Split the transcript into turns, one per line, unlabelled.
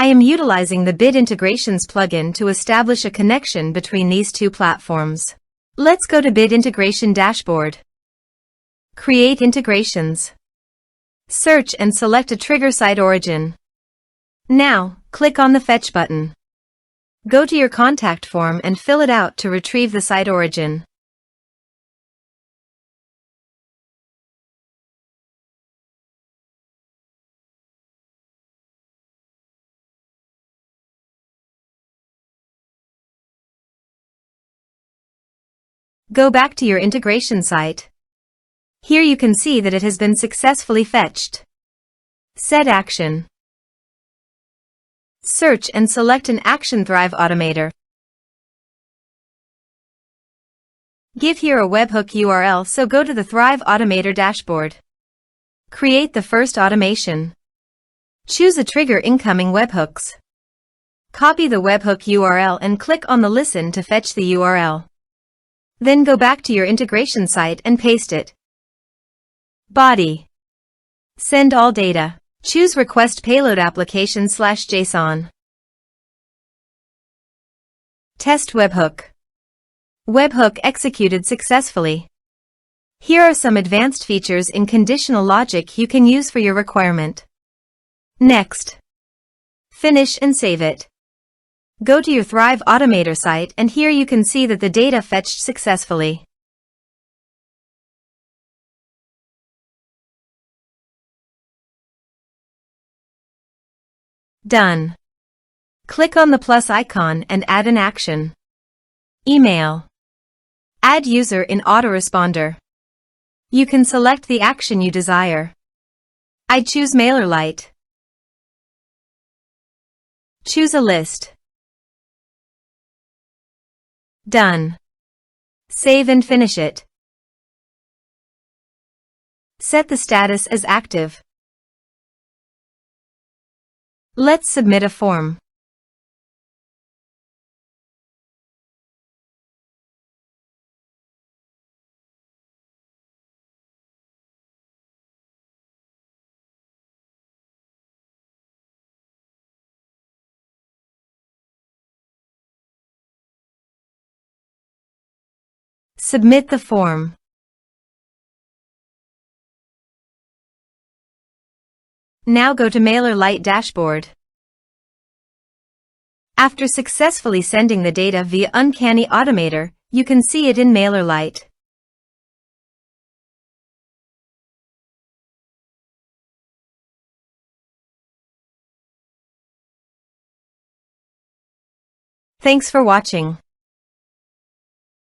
I am utilizing the Bit Integrations plugin to establish a connection between these two platforms. Let's go to Bit Integration Dashboard. Create integrations. Search and select a trigger SiteOrigin. Now, click on the Fetch button. Go to your contact form and fill it out to retrieve the SiteOrigin. Go back to your integration site. Here you can see that it has been successfully fetched. Set action. Search and select an action Thrive Automator. Give here a webhook URL, so go to the Thrive Automator dashboard. Create the first automation. Choose a trigger incoming webhooks. Copy the webhook URL and click on the Listen to fetch the URL. Then go back to your integration site and paste it. Body. Send all data. Choose Request Payload Application/JSON. Test webhook. Webhook executed successfully. Here are some advanced features in conditional logic you can use for your requirement. Next. Finish and save it. Go to your Thrive Automator site and here you can see that the data fetched successfully. Done. Click on the plus icon and add an action. Email. Add user in autoresponder. You can select the action you desire. I choose MailerLite. Choose a list. Done. Save and finish it. Set the status as active. Let's submit a form. Submit the form. Now go to MailerLite dashboard. After successfully sending the data via Uncanny Automator, you can see it in MailerLite. Thanks for watching.